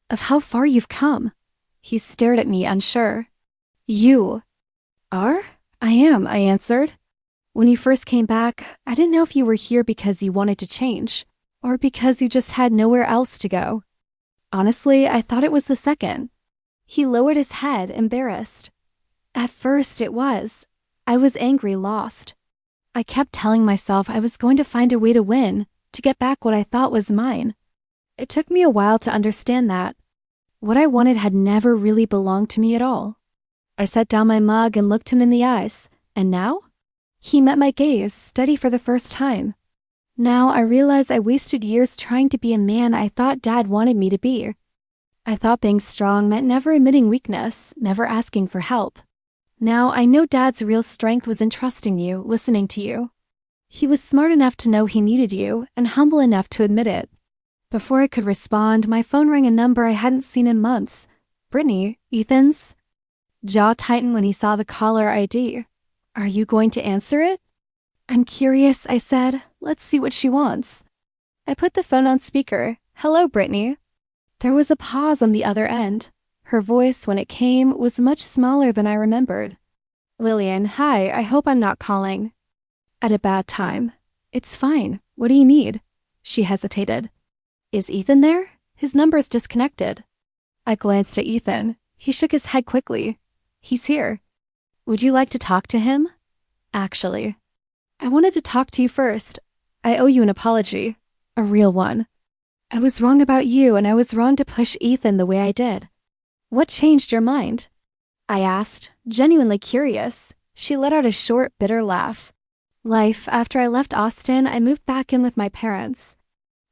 of how far you've come." He stared at me, unsure. "You are?" "I am," I answered. "When you first came back, I didn't know if you were here because you wanted to change, or because you just had nowhere else to go. Honestly, I thought it was the second." He lowered his head, embarrassed. "At first it was. I was angry, lost. I kept telling myself I was going to find a way to win, to get back what I thought was mine. It took me a while to understand that. What I wanted had never really belonged to me at all." I set down my mug and looked him in the eyes. "And now?" He met my gaze, steady for the first time. Now I realize I wasted years trying to be a man I thought Dad wanted me to be. I thought being strong meant never admitting weakness, never asking for help. Now I know Dad's real strength was in trusting you, listening to you. He was smart enough to know he needed you, and humble enough to admit it. Before I could respond, my phone rang a number I hadn't seen in months. Brittany, Ethan's. Jaw tightened when he saw the caller ID. Are you going to answer it? I'm curious, I said. Let's see what she wants. I put the phone on speaker. Hello, Brittany. There was a pause on the other end. Her voice, when it came, was much smaller than I remembered. Lillian, hi, I hope I'm not calling at a bad time. It's fine. What do you need? She hesitated. Is Ethan there? His number's disconnected. I glanced at Ethan. He shook his head quickly. He's here. Would you like to talk to him? Actually, I wanted to talk to you first. I owe you an apology. A real one. I was wrong about you, and I was wrong to push Ethan the way I did. What changed your mind? I asked, genuinely curious. She let out a short, bitter laugh. Life. After I left Austin, I moved back in with my parents.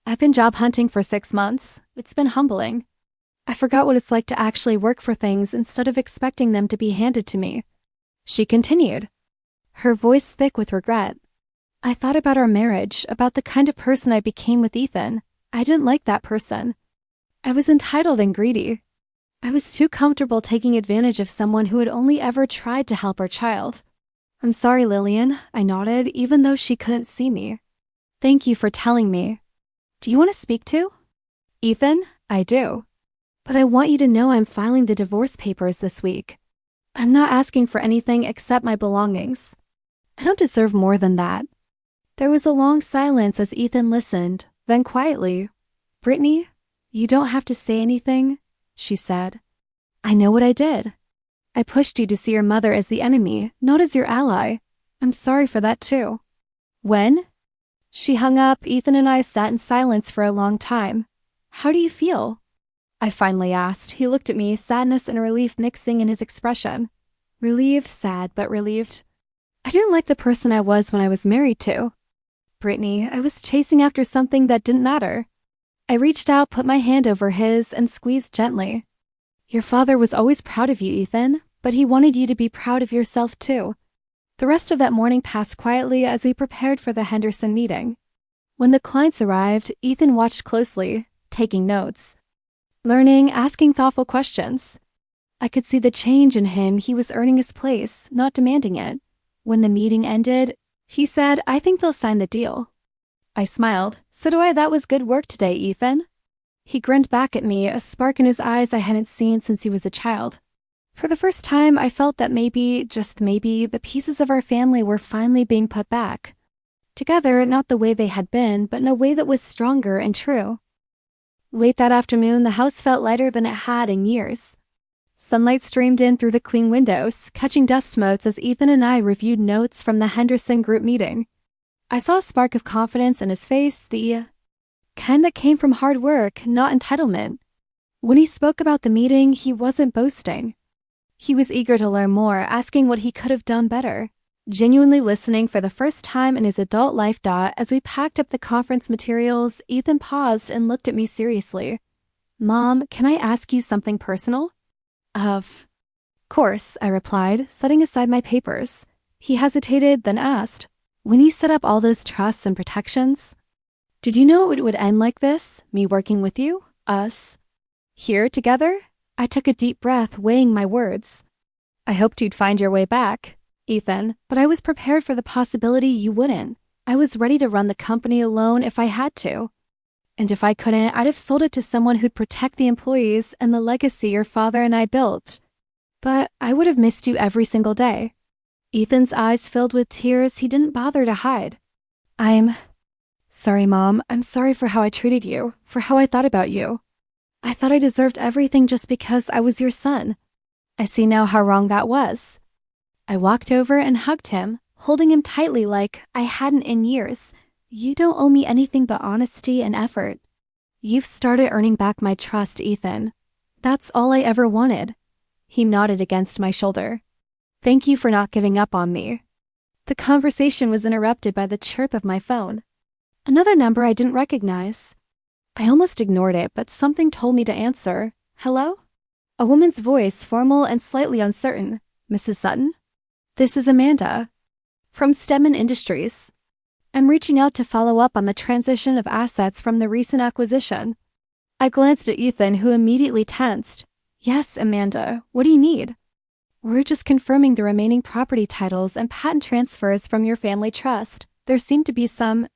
I've been job hunting for 6 months. It's been humbling. I forgot what it's like to actually work for things instead of expecting them to be handed to me. She continued, her voice thick with regret. I thought about our marriage, about the kind of person I became with Ethan. I didn't like that person. I was entitled and greedy. I was too comfortable taking advantage of someone who had only ever tried to help our child. I'm sorry, Lillian, I nodded, even though she couldn't see me. Thank you for telling me. Do you want to speak to Ethan? I do. But I want you to know I'm filing the divorce papers this week. I'm not asking for anything except my belongings. I don't deserve more than that. There was a long silence as Ethan listened, then quietly, Brittany, you don't have to say anything, she said. I know what I did. I pushed you to see your mother as the enemy, not as your ally. I'm sorry for that too. When? She hung up. Ethan and I sat in silence for a long time. How do you feel? I finally asked. He looked at me, sadness and relief mixing in his expression. Relieved, sad, but relieved. I didn't like the person I was when I was married to. Brittany, I was chasing after something that didn't matter. I reached out, put my hand over his, and squeezed gently. Your father was always proud of you, Ethan, but he wanted you to be proud of yourself too. The rest of that morning passed quietly as we prepared for the Henderson meeting. When the clients arrived, Ethan watched closely, taking notes. Learning, asking thoughtful questions. I could see the change in him. He was earning his place, not demanding it. When the meeting ended, he said, I think they'll sign the deal. I smiled. So do I. That was good work today, Ethan. He grinned back at me, a spark in his eyes I hadn't seen since he was a child. For the first time, I felt that maybe, just maybe, the pieces of our family were finally being put back. Together, not the way they had been, but in a way that was stronger and true. Late that afternoon, the house felt lighter than it had in years. Sunlight streamed in through the clean windows, catching dust motes as Ethan and I reviewed notes from the Henderson group meeting. I saw a spark of confidence in his face, the kind that came from hard work, not entitlement. When he spoke about the meeting, he wasn't boasting. He was eager to learn more, asking what he could have done better. Genuinely listening for the first time in his adult life. As we packed up the conference materials, Ethan paused and looked at me seriously. Mom, can I ask you something personal? Of course, I replied, setting aside my papers. He hesitated, then asked, when you set up all those trusts and protections, did you know it would end like this, me working with you, us, here together? I took a deep breath, weighing my words. I hoped you'd find your way back, Ethan, but I was prepared for the possibility you wouldn't. I was ready to run the company alone if I had to. And if I couldn't, I'd have sold it to someone who'd protect the employees and the legacy your father and I built. But I would have missed you every single day. Ethan's eyes filled with tears he didn't bother to hide. I'm sorry, Mom. I'm sorry for how I treated you, for how I thought about you. I thought I deserved everything just because I was your son. I see now how wrong that was. I walked over and hugged him, holding him tightly like I hadn't in years. You don't owe me anything but honesty and effort. You've started earning back my trust, Ethan. That's all I ever wanted. He nodded against my shoulder. Thank you for not giving up on me. The conversation was interrupted by the chirp of my phone. Another number I didn't recognize. I almost ignored it, but something told me to answer. Hello? A woman's voice, formal and slightly uncertain. Mrs. Sutton? This is Amanda. From Stedman Industries. I'm reaching out to follow up on the transition of assets from the recent acquisition. I glanced at Ethan, who immediately tensed. Yes, Amanda, what do you need? We're just confirming the remaining property titles and patent transfers from your family trust. There seem to be some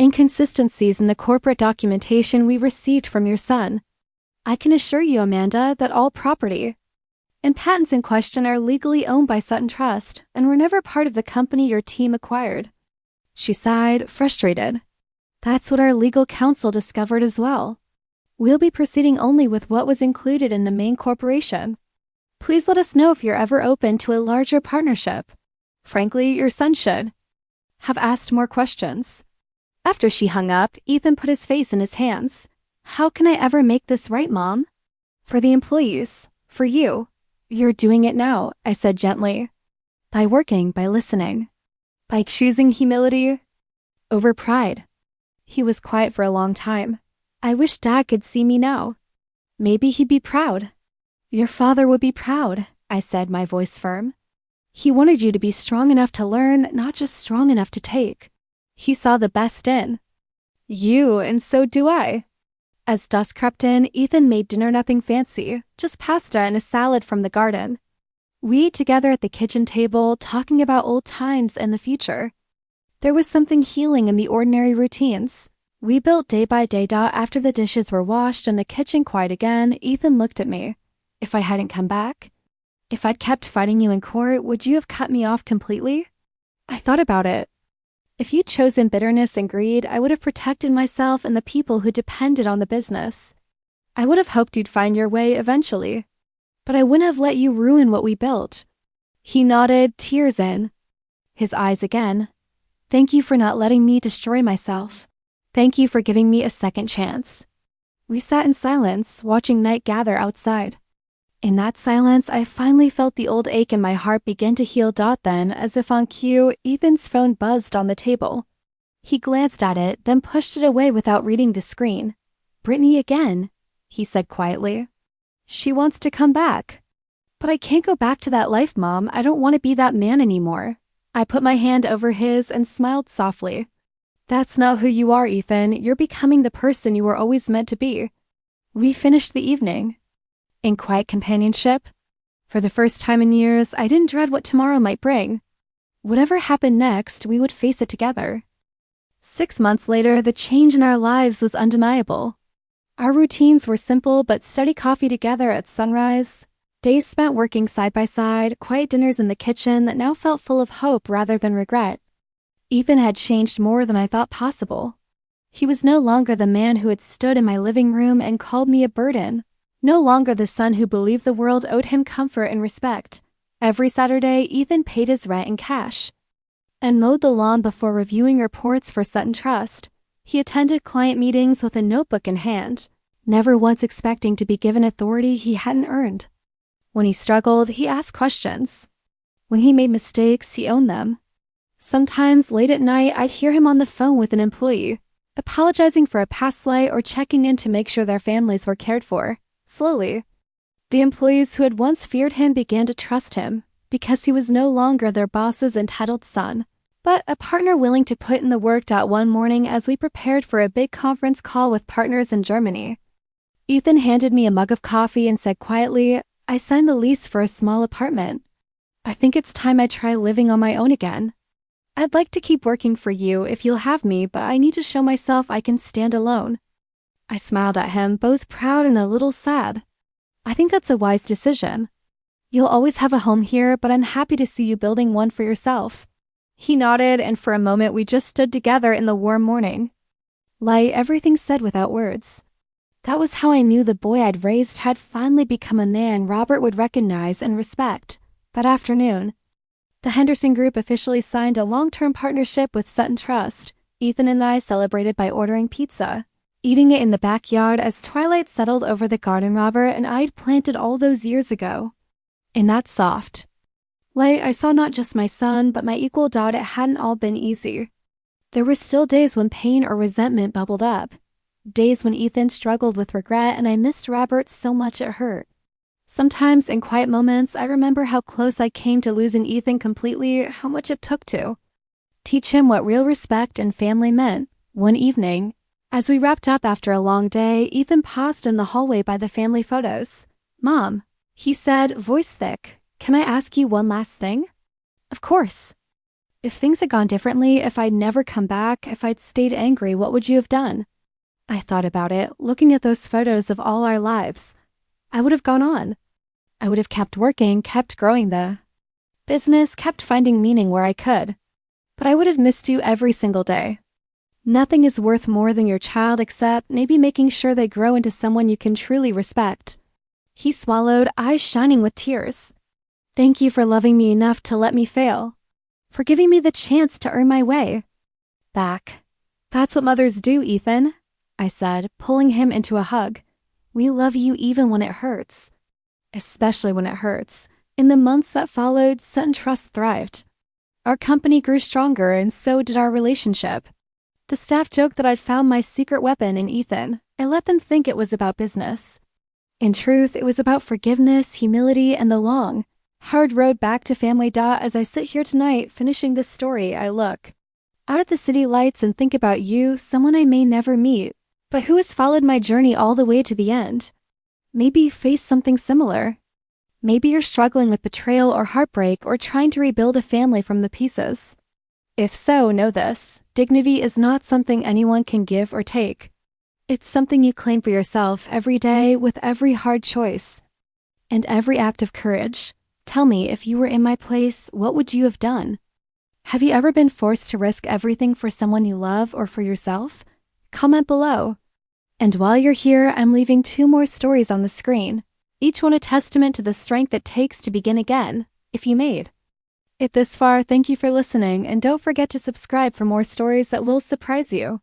inconsistencies in the corporate documentation we received from your son. I can assure you, Amanda, that all property and patents in question are legally owned by Sutton Trust and were never part of the company your team acquired. She sighed, frustrated. That's what our legal counsel discovered as well. We'll be proceeding only with what was included in the main corporation. Please let us know if you're ever open to a larger partnership. Frankly, your son should have asked more questions. After she hung up, Ethan put his face in his hands. How can I ever make this right, Mom? For the employees. For you. You're doing it now, I said gently. By working, by listening. By choosing humility over pride. He was quiet for a long time. I wish Dad could see me now. Maybe he'd be proud. Your father would be proud, I said, my voice firm. He wanted you to be strong enough to learn, not just strong enough to take. He saw the best in you, and so do I. As dusk crept in, Ethan made dinner nothing fancy, just pasta and a salad from the garden. We ate together at the kitchen table, talking about old times and the future. There was something healing in the ordinary routines. We built day by day. After the dishes were washed and the kitchen quiet again, Ethan looked at me. If I hadn't come back? If I'd kept fighting you in court, would you have cut me off completely? I thought about it. If you'd chosen bitterness and greed, I would have protected myself and the people who depended on the business. I would have hoped you'd find your way eventually. But I wouldn't have let you ruin what we built. He nodded, tears in. His eyes again. Thank you for not letting me destroy myself. Thank you for giving me a second chance. We sat in silence, watching night gather outside. In that silence, I finally felt the old ache in my heart begin to heal. Then, as if on cue, Ethan's phone buzzed on the table. He glanced at it, then pushed it away without reading the screen. Brittany again, he said quietly. She wants to come back. But I can't go back to that life, Mom. I don't want to be that man anymore. I put my hand over his and smiled softly. That's not who you are, Ethan. You're becoming the person you were always meant to be. We finished the evening in quiet companionship. For the first time in years, I didn't dread what tomorrow might bring. Whatever happened next, we would face it together. 6 months later, the change in our lives was undeniable. Our routines were simple but steady: coffee together at sunrise, days spent working side by side, quiet dinners in the kitchen that now felt full of hope rather than regret. Ethan had changed more than I thought possible. He was no longer the man who had stood in my living room and called me a burden. No longer the son who believed the world owed him comfort and respect. Every Saturday, Ethan paid his rent in cash and mowed the lawn before reviewing reports for Sutton Trust. He attended client meetings with a notebook in hand, never once expecting to be given authority he hadn't earned. When he struggled, he asked questions. When he made mistakes, he owned them. Sometimes, late at night, I'd hear him on the phone with an employee, apologizing for a past slight or checking in to make sure their families were cared for. Slowly, the employees who had once feared him began to trust him, because he was no longer their boss's entitled son, but a partner willing to put in the work. One morning, as we prepared for a big conference call with partners in Germany, Ethan handed me a mug of coffee and said quietly, I signed the lease for a small apartment. I think it's time I try living on my own again. I'd like to keep working for you if you'll have me, but I need to show myself I can stand alone. I smiled at him, both proud and a little sad. I think that's a wise decision. You'll always have a home here, but I'm happy to see you building one for yourself. He nodded, and for a moment we just stood together in the warm morning. Light, everything said without words. That was how I knew the boy I'd raised had finally become a man Robert would recognize and respect. That afternoon, the Henderson Group officially signed a long-term partnership with Sutton Trust. Ethan and I celebrated by ordering pizza, eating it in the backyard as twilight settled over the garden Robert and I'd planted all those years ago. In that soft, I saw not just my son, but my equal doubt it hadn't all been easy. There were still days when pain or resentment bubbled up. Days when Ethan struggled with regret and I missed Robert so much it hurt. Sometimes in quiet moments, I remember how close I came to losing Ethan completely, how much it took to teach him what real respect and family meant. One evening, as we wrapped up after a long day, Ethan paused in the hallway by the family photos. "Mom," he said, voice thick, "can I ask you one last thing?" "Of course." "If things had gone differently, if I'd never come back, if I'd stayed angry, what would you have done?" I thought about it, looking at those photos of all our lives. I would have gone on. I would have kept working, kept growing the business, kept finding meaning where I could. But I would have missed you every single day. Nothing is worth more than your child except maybe making sure they grow into someone you can truly respect. He swallowed, eyes shining with tears. "Thank you for loving me enough to let me fail. For giving me the chance to earn my way back. That's what mothers do, Ethan," I said, pulling him into a hug. "We love you even when it hurts." Especially when it hurts. In the months that followed, Sutton Trust thrived. Our company grew stronger, and so did our relationship. The staff joked that I'd found my secret weapon in Ethan. I let them think it was about business. In truth, it was about forgiveness, humility, and the long, hard road back to family. As I sit here tonight, finishing this story, I look out at the city lights and think about you, someone I may never meet, but who has followed my journey all the way to the end. Maybe you face something similar. Maybe you're struggling with betrayal or heartbreak or trying to rebuild a family from the pieces. If so, know this: dignity is not something anyone can give or take. It's something you claim for yourself every day with every hard choice and every act of courage. Tell me, if you were in my place, what would you have done? Have you ever been forced to risk everything for someone you love or for yourself? Comment below. And while you're here, I'm leaving 2 more stories on the screen, each one a testament to the strength it takes to begin again, if you made it this far. Thank you for listening, and don't forget to subscribe for more stories that will surprise you.